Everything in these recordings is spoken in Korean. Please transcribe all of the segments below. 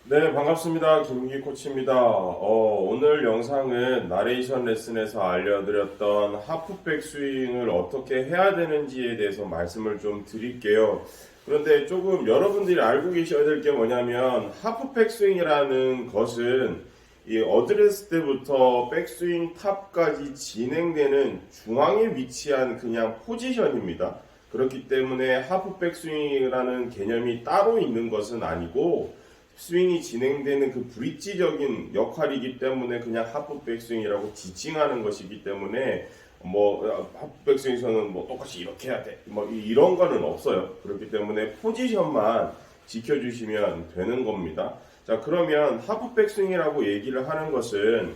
네, 반갑습니다. 김기 코치입니다. 오늘 영상은 나레이션 레슨에서 알려드렸던 하프백 스윙을 어떻게 해야 되는지에 대해서 말씀을 좀 드릴게요. 그런데 조금 여러분들이 알고 계셔야 될 게 뭐냐면 하프백 스윙이라는 것은 이 어드레스 때부터 백스윙 탑까지 진행되는 중앙에 위치한 그냥 포지션입니다. 그렇기 때문에 하프백 스윙이라는 개념이 따로 있는 것은 아니고 스윙이 진행되는 그 브릿지적인 역할이기 때문에 그냥 하프백 스윙이라고 지칭하는 것이기 때문에 하프백 스윙에서는 똑같이 이렇게 해야 돼 이런 거는 없어요. 그렇기 때문에 포지션만 지켜주시면 되는 겁니다. 자, 그러면 하프백 스윙이라고 얘기를 하는 것은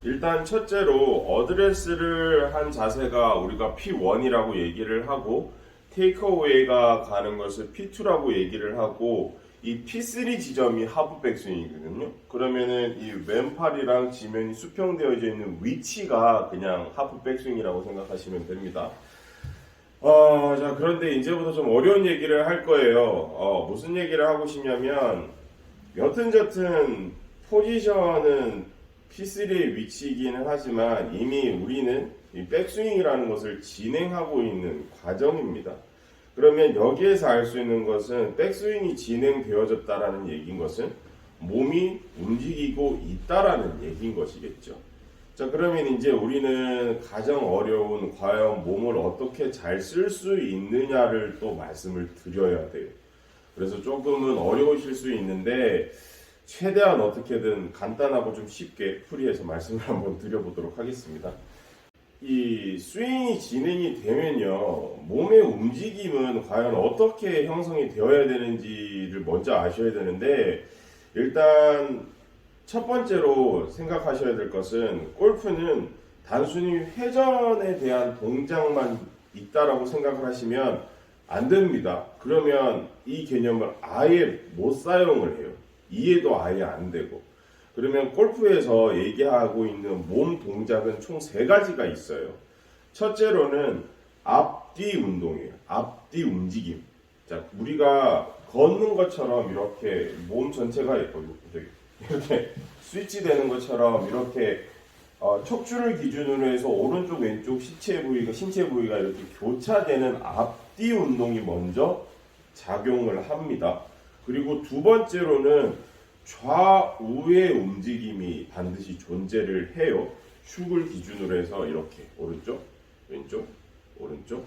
일단 첫째로 어드레스를 한 자세가 우리가 P1이라고 얘기를 하고 테이크어웨이가 가는 것을 P2라고 얘기를 하고 이 P3 지점이 하프백 스윙이거든요. 그러면은 이 왼팔이랑 지면이 수평되어져 있는 위치가 그냥 하프백 스윙이라고 생각하시면 됩니다. 자, 그런데 이제부터 좀 어려운 얘기를 할 거예요. 무슨 얘기를 하고 싶냐면 여튼저튼 포지션은 P3의 위치이기는 하지만 이미 우리는 이 백스윙이라는 것을 진행하고 있는 과정입니다. 그러면 여기에서 알 수 있는 것은 백스윙이 진행되어졌다라는 얘기인 것은 몸이 움직이고 있다라는 얘기인 것이겠죠. 자, 그러면 이제 우리는 가장 어려운 과연 몸을 어떻게 잘 쓸 수 있느냐를 또 말씀을 드려야 돼요. 그래서 조금은 어려우실 수 있는데 최대한 어떻게든 간단하고 좀 쉽게 풀이해서 말씀을 한번 드려보도록 하겠습니다. 이 스윙이 진행이 되면요, 몸의 움직임은 과연 어떻게 형성이 되어야 되는지를 먼저 아셔야 되는데, 일단 첫 번째로 생각하셔야 될 것은 골프는 단순히 회전에 대한 동작만 있다라고 생각을 하시면 안 됩니다. 그러면 이 개념을 아예 못 사용을 해요. 이해도 아예 안 되고. 그러면 골프에서 얘기하고 있는 몸 동작은 총 3가지가 있어요. 첫째로는 앞뒤 운동이에요. 앞뒤 움직임. 자, 우리가 걷는 것처럼 이렇게 몸 전체가 이렇게 스위치 되는 것처럼 이렇게 척추를 기준으로 해서 오른쪽 왼쪽 신체 부위가 이렇게 교차되는 앞뒤 운동이 먼저 작용을 합니다. 그리고 두 번째로는 좌우의 움직임이 반드시 존재를 해요. 축을 기준으로 해서 이렇게 오른쪽, 왼쪽, 오른쪽,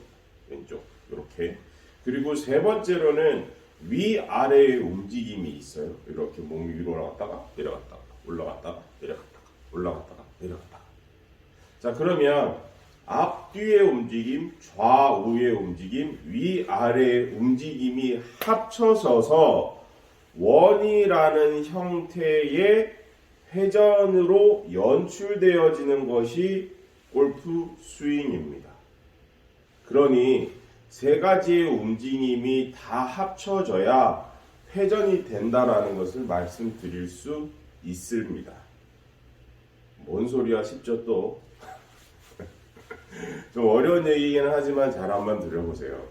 왼쪽 이렇게. 그리고 세 번째로는 위아래의 움직임이 있어요. 이렇게 몸이 위로 올라갔다가 내려갔다가 올라갔다가 내려갔다가 올라갔다가 내려갔다가. 자, 그러면 앞뒤의 움직임, 좌우의 움직임, 위아래의 움직임이 합쳐져서 원이라는 형태의 회전으로 연출되어지는 것이 골프 스윙입니다. 그러니 3가지의 움직임이 다 합쳐져야 회전이 된다라는 것을 말씀드릴 수 있습니다. 뭔 소리야 싶죠 또? 좀 어려운 얘기긴 하지만 잘 한번 들어보세요.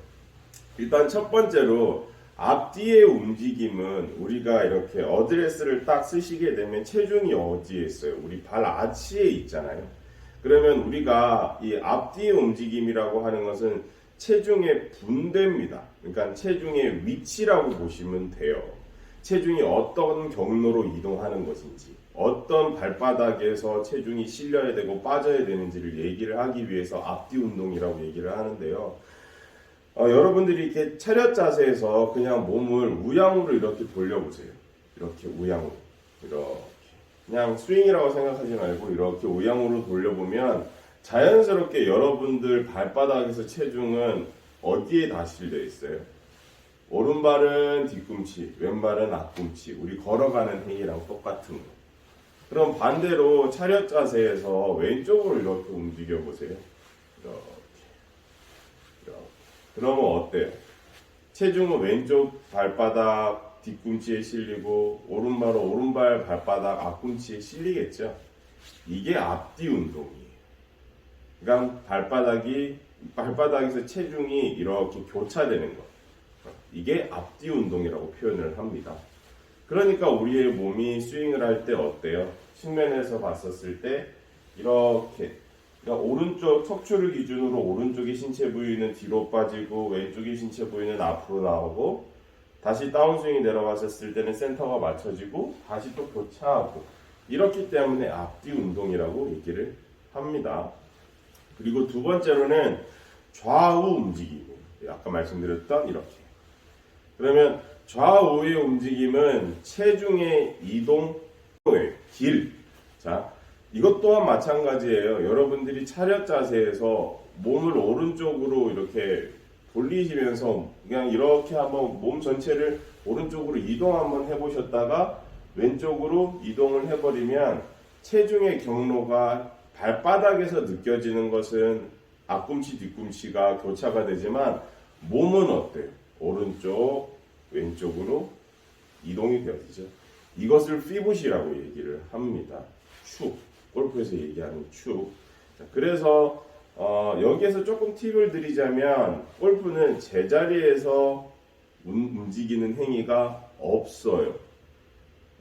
일단 첫 번째로 앞뒤의 움직임은 우리가 이렇게 어드레스를 딱 쓰시게 되면 체중이 어디에 있어요? 우리 발 아치에 있잖아요. 그러면 우리가 이 앞뒤의 움직임이라고 하는 것은 체중의 분배입니다. 그러니까 체중의 위치라고 보시면 돼요. 체중이 어떤 경로로 이동하는 것인지, 어떤 발바닥에서 체중이 실려야 되고 빠져야 되는지를 얘기를 하기 위해서 앞뒤 운동이라고 얘기를 하는데요. 여러분들이 이렇게 차렷 자세에서 그냥 몸을 우양으로 이렇게 돌려보세요. 이렇게 우양으로. 이렇게. 그냥 스윙이라고 생각하지 말고 이렇게 우양으로 돌려보면 자연스럽게 여러분들 발바닥에서 체중은 어디에 다 실려 있어요? 오른발은 뒤꿈치, 왼발은 앞꿈치. 우리 걸어가는 행위랑 똑같은 거. 그럼 반대로 차렷 자세에서 왼쪽으로 이렇게 움직여 보세요. 이렇게. 그러면 어때요? 체중은 왼쪽 발바닥 뒤꿈치에 실리고 오른발은 오른발 발바닥 앞꿈치에 실리겠죠? 이게 앞뒤 운동이에요. 그러니까 발바닥에서 체중이 이렇게 교차되는 것. 이게 앞뒤 운동이라고 표현을 합니다. 그러니까 우리의 몸이 스윙을 할 때 어때요? 측면에서 봤었을 때 이렇게, 그러니까 오른쪽 척추를 기준으로 오른쪽의 신체 부위는 뒤로 빠지고 왼쪽의 신체 부위는 앞으로 나오고, 다시 다운스윙이 내려갔었을 때는 센터가 맞춰지고 다시 또 교차하고, 이렇기 때문에 앞뒤 운동이라고 얘기를 합니다. 그리고 두 번째로는 좌우 움직임. 아까 말씀드렸던 이렇게. 그러면 좌우의 움직임은 체중의 이동의 길. 자, 이것 또한 마찬가지예요. 여러분들이 차렷 자세에서 몸을 오른쪽으로 이렇게 돌리시면서 그냥 이렇게 한번 몸 전체를 오른쪽으로 이동 한번 해보셨다가 왼쪽으로 이동을 해버리면 체중의 경로가 발바닥에서 느껴지는 것은 앞꿈치 뒤꿈치가 교차가 되지만 몸은 어때요? 오른쪽 왼쪽으로 이동이 되어지죠. 이것을 피봇이라고 얘기를 합니다. 축, 골프에서 얘기하는 축. 자, 그래서 여기에서 조금 팁을 드리자면 골프는 제자리에서 움직이는 행위가 없어요.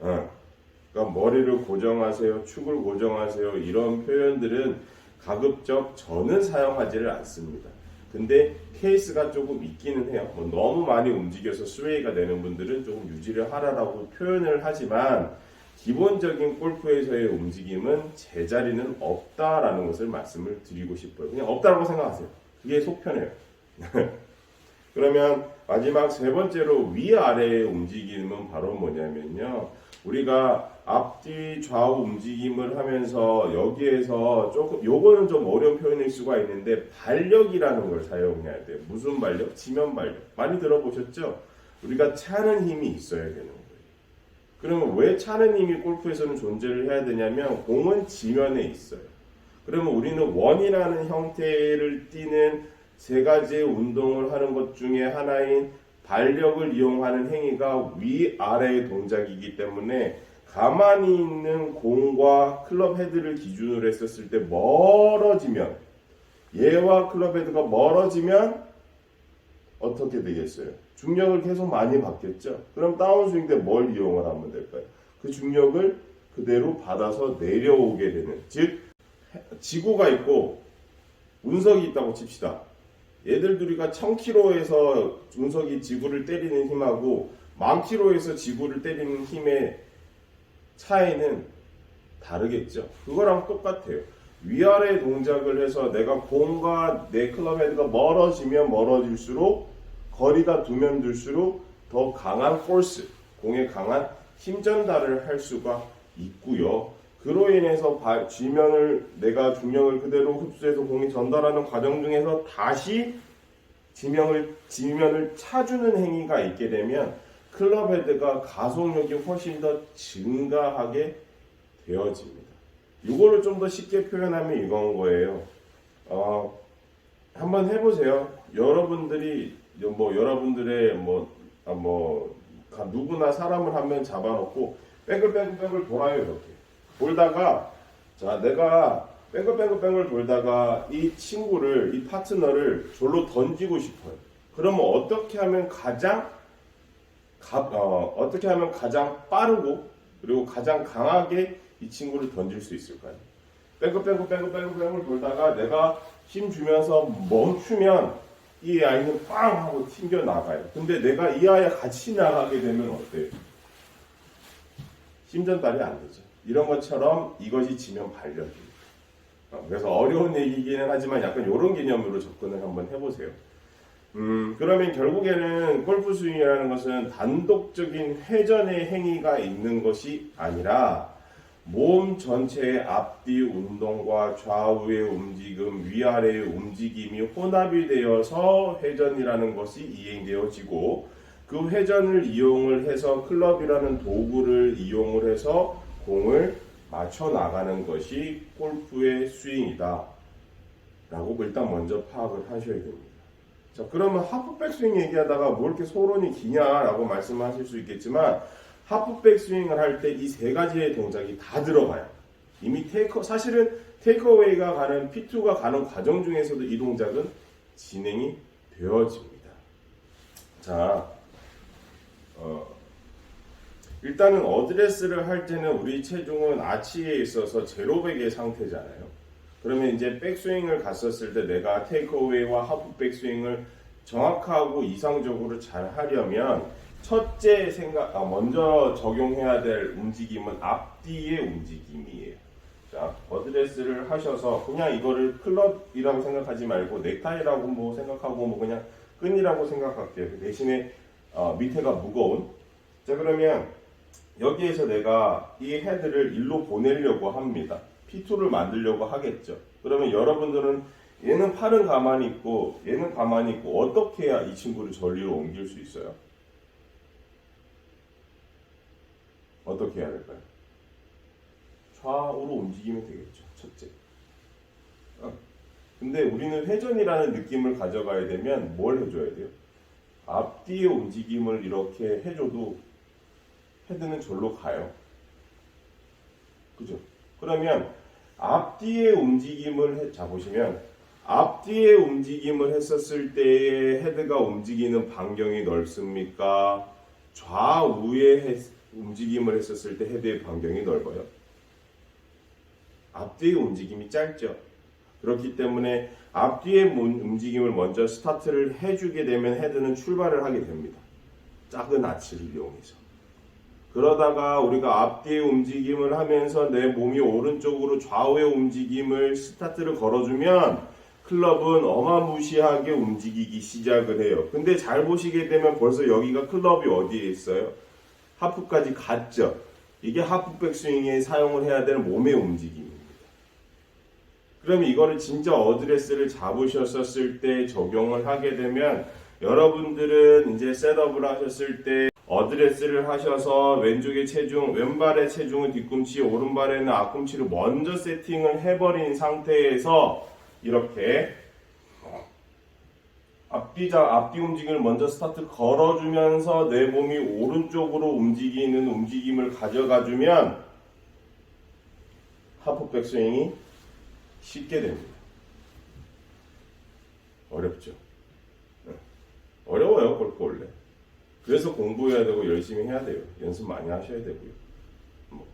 그러니까 머리를 고정하세요, 축을 고정하세요, 이런 표현들은 가급적 저는 사용하지를 않습니다. 근데 케이스가 조금 있기는 해요. 뭐 너무 많이 움직여서 스웨이가 되는 분들은 조금 유지를 하라라고 표현을 하지만 기본적인 골프에서의 움직임은 제자리는 없다라는 것을 말씀을 드리고 싶어요. 그냥 없다라고 생각하세요. 그게 속편해요. 그러면 마지막 세 번째로 위아래의 움직임은 바로 뭐냐면요, 우리가 앞뒤 좌우 움직임을 하면서 여기에서 조금, 요거는 좀 어려운 표현일 수가 있는데 발력이라는 걸 사용해야 돼요. 무슨 발력? 지면 발력. 많이 들어보셨죠? 우리가 차는 힘이 있어야 되는 거예요. 그러면 왜 차는 힘이 골프에서는 존재를 해야 되냐면 공은 지면에 있어요. 그러면 우리는 원이라는 형태를 띠는 세 가지의 운동을 하는 것 중에 하나인 발력을 이용하는 행위가 위아래의 동작이기 때문에 가만히 있는 공과 클럽 헤드를 기준으로 했었을 때 멀어지면, 얘와 클럽 헤드가 멀어지면 어떻게 되겠어요? 중력을 계속 많이 받겠죠? 그럼 다운스윙 때 뭘 이용을 하면 될까요? 그 중력을 그대로 받아서 내려오게 되는, 즉 지구가 있고 운석이 있다고 칩시다. 얘들 둘이가 1000km에서 운석이 지구를 때리는 힘하고 10,000km에서 지구를 때리는 힘의 차이는 다르겠죠. 그거랑 똑같아요. 위아래 동작을 해서 내가 공과 내 클럽 헤드가 멀어지면 멀어질수록, 거리가 두면 둘수록 더 강한 포스, 공에 강한 힘 전달을 할 수가 있고요. 그로 인해서 지면을, 내가 중력을 그대로 흡수해서 공이 전달하는 과정 중에서 다시 지면을 차주는 행위가 있게 되면 클럽 헤드가 가속력이 훨씬 더 증가하게 되어집니다. 이거를 좀 더 쉽게 표현하면 이건 거예요. 한번 해보세요. 여러분들이 여러분들의 누구나 사람을 한 명 잡아놓고 뺑글뺑글 돌아요. 이렇게 돌다가, 자, 내가 뺑글뺑글 돌다가 이 친구를, 이 파트너를 절로 던지고 싶어요. 그러면 어떻게 하면 가장 빠르고 그리고 가장 강하게 이 친구를 던질 수 있을까요? 뺑글뺑글 돌다가 내가 힘 주면서 멈추면 이 아이는 빵 하고 튕겨 나가요. 근데 내가 이 아이와 같이 나가게 되면 어때요? 힘 전달이 안 되죠. 이런 것처럼 이것이 지면 발력입니다. 그래서 어려운 얘기이기는 하지만 약간 이런 개념으로 접근을 한번 해보세요. 그러면 결국에는 골프 스윙이라는 것은 단독적인 회전의 행위가 있는 것이 아니라 몸 전체의 앞뒤 운동과 좌우의 움직임, 위아래의 움직임이 혼합이 되어서 회전이라는 것이 이행되어지고, 그 회전을 이용을 해서 클럽이라는 도구를 이용을 해서 공을 맞춰 나가는 것이 골프의 스윙이다 라고 일단 먼저 파악을 하셔야 됩니다. 자, 그러면 하프백 스윙 얘기하다가 뭐 이렇게 소론이 기냐라고 말씀하실 수 있겠지만, 하프백 스윙을 할 때 이 세 가지의 동작이 다 들어가요. 이미 사실은 테이크어웨이가 가는 P2가 가는 과정 중에서도 이 동작은 진행이 되어집니다. 자, 일단은 어드레스를 할 때는 우리 체중은 아치에 있어서 제로백의 상태잖아요. 그러면 이제 백스윙을 갔었을 때 내가 테이크어웨이와 하프 백스윙을 정확하고 이상적으로 잘 하려면 첫째 먼저 적용해야 될 움직임은 앞뒤의 움직임이에요. 자, 어드레스를 하셔서 그냥 이거를 클럽이라고 생각하지 말고 넥타이라고 뭐 생각하고 뭐 그냥 끈이라고 생각할게요. 대신에 밑에가 무거운. 자, 그러면 여기에서 내가 이 헤드를 일로 보내려고 합니다. P2를 만들려고 하겠죠. 그러면 여러분들은 얘는 팔은 가만히 있고 얘는 가만히 있고 어떻게 해야 이 친구를 저리로 옮길 수 있어요? 어떻게 해야 될까요? 좌우로 움직이면 되겠죠. 첫째. 근데 우리는 회전이라는 느낌을 가져가야 되면 뭘 해줘야 돼요? 앞뒤의 움직임을 이렇게 해줘도 헤드는 절로 가요. 그죠? 그러면 앞뒤의 움직임을 보시면 앞뒤의 움직임을 했었을 때의 헤드가 움직이는 반경이 넓습니까? 좌우의 움직임을 했었을 때 헤드의 반경이 넓어요. 앞뒤의 움직임이 짧죠. 그렇기 때문에 앞뒤의 움직임을 먼저 스타트를 해주게 되면 헤드는 출발을 하게 됩니다. 작은 아치를 이용해서. 그러다가 우리가 앞뒤의 움직임을 하면서 내 몸이 오른쪽으로 좌우의 움직임을 스타트를 걸어주면 클럽은 어마무시하게 움직이기 시작을 해요. 근데 잘 보시게 되면 벌써 여기가 클럽이 어디에 있어요? 하프까지 갔죠. 이게 하프 백스윙에 사용을 해야 될 몸의 움직임입니다. 그럼 이거를 진짜 어드레스를 잡으셨을 때 적용을 하게 되면 여러분들은 이제 셋업을 하셨을 때 어드레스를 하셔서 왼쪽의 체중, 왼발의 체중은 뒤꿈치, 오른발에는 앞꿈치를 먼저 세팅을 해버린 상태에서 이렇게 앞뒤 움직임을 먼저 스타트 걸어주면서 내 몸이 오른쪽으로 움직이는 움직임을 가져가주면 하프 백스윙이 쉽게 됩니다. 어렵죠? 어려워요, 골프 원래. 그래서 공부해야 되고 열심히 해야 돼요. 연습 많이 하셔야 되고요.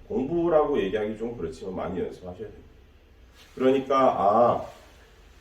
공부라고 얘기하기 좀 그렇지만 많이 연습하셔야 돼요. 그러니까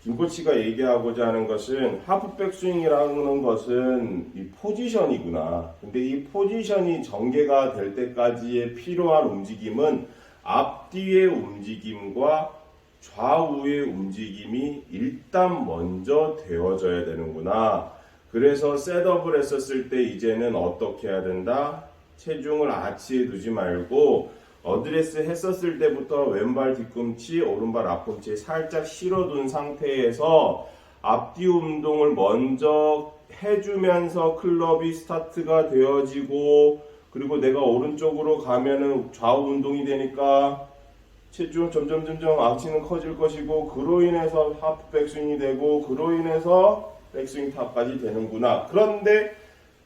김코치가 얘기하고자 하는 것은 하프 백스윙이라는 것은 이 포지션이구나. 근데 이 포지션이 전개가 될 때까지의 필요한 움직임은 앞뒤의 움직임과 좌우의 움직임이 일단 먼저 되어져야 되는구나. 그래서 셋업을 했었을 때 이제는 어떻게 해야 된다? 체중을 아치에 두지 말고 어드레스 했었을 때부터 왼발 뒤꿈치, 오른발 앞꿈치에 살짝 실어둔 상태에서 앞뒤 운동을 먼저 해주면서 클럽이 스타트가 되어지고 그리고 내가 오른쪽으로 가면은 좌우 운동이 되니까 체중 점점 아치는 커질 것이고 그로 인해서 하프 백스윙이 되고 그로 인해서 백스윙 탑까지 되는구나. 그런데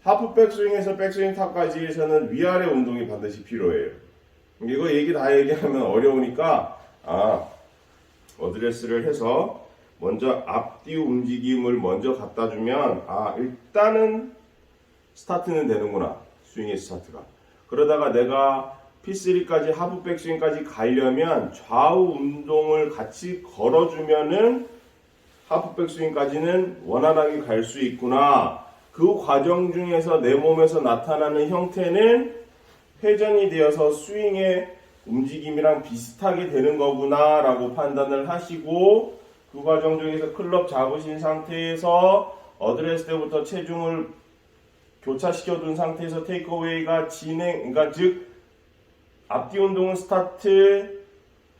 하프 백스윙에서 백스윙 탑까지에서는 위아래 운동이 반드시 필요해요. 이거 다 얘기하면 어려우니까 어드레스를 해서 먼저 앞뒤 움직임을 먼저 갖다 주면 일단은 스타트는 되는구나. 스윙의 스타트가. 그러다가 내가 P3까지 하프 백스윙까지 가려면 좌우 운동을 같이 걸어주면은 하프 백스윙까지는 원활하게 갈 수 있구나. 그 과정 중에서 내 몸에서 나타나는 형태는 회전이 되어서 스윙의 움직임이랑 비슷하게 되는 거구나 라고 판단을 하시고 그 과정 중에서 클럽 잡으신 상태에서 어드레스 때부터 체중을 교차시켜 둔 상태에서 테이크어웨이가 그러니까 즉 앞뒤 운동은 스타트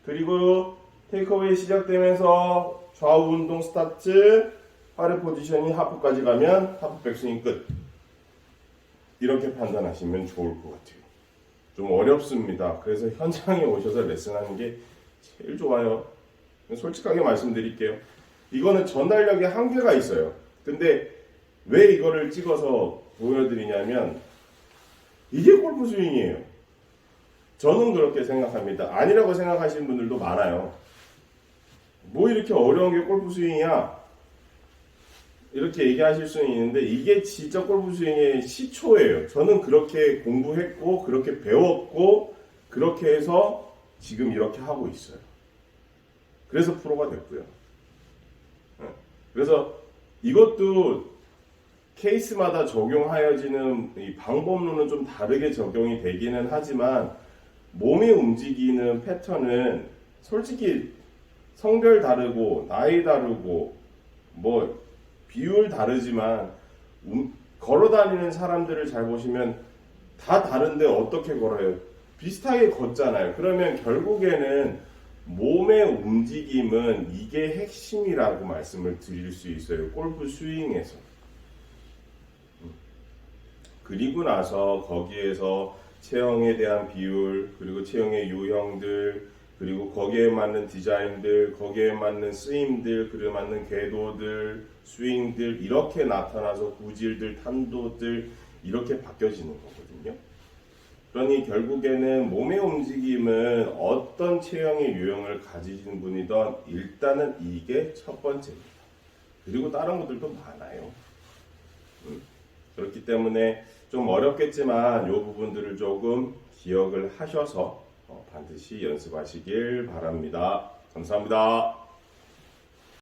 그리고 테이크어웨이 시작되면서 좌우 운동 스타트 팔의 포지션이 하프까지 가면 하프 백스윙 끝. 이렇게 판단하시면 좋을 것 같아요. 좀 어렵습니다. 그래서 현장에 오셔서 레슨하는 게 제일 좋아요. 솔직하게 말씀드릴게요. 이거는 전달력에 한계가 있어요. 근데 왜 이거를 찍어서 보여드리냐면 이게 골프 스윙이에요. 저는 그렇게 생각합니다. 아니라고 생각하시는 분들도 많아요. 뭐 이렇게 어려운 게 골프 스윙이야? 이렇게 얘기하실 수는 있는데 이게 진짜 골프 스윙의 시초예요. 저는 그렇게 공부했고 그렇게 배웠고 그렇게 해서 지금 이렇게 하고 있어요. 그래서 프로가 됐고요. 그래서 이것도 케이스마다 적용하여지는 이 방법론은 좀 다르게 적용이 되기는 하지만 몸이 움직이는 패턴은 솔직히 성별 다르고 나이 다르고 뭐 비율 다르지만 걸어 다니는 사람들을 잘 보시면 다 다른데 어떻게 걸어요? 비슷하게 걷잖아요. 그러면 결국에는 몸의 움직임은 이게 핵심이라고 말씀을 드릴 수 있어요. 골프 스윙에서. 그리고 나서 거기에서 체형에 대한 비율, 그리고 체형의 유형들, 그리고 거기에 맞는 디자인들, 거기에 맞는 쓰임들, 그리고 맞는 궤도들, 스윙들 이렇게 나타나서 구질들, 탄도들 이렇게 바뀌어지는 거거든요. 그러니 결국에는 몸의 움직임은 어떤 체형의 유형을 가지신 분이든 일단은 이게 첫 번째입니다. 그리고 다른 것들도 많아요. 그렇기 때문에 좀 어렵겠지만 이 부분들을 조금 기억을 하셔서 반드시 연습하시길 바랍니다. 감사합니다.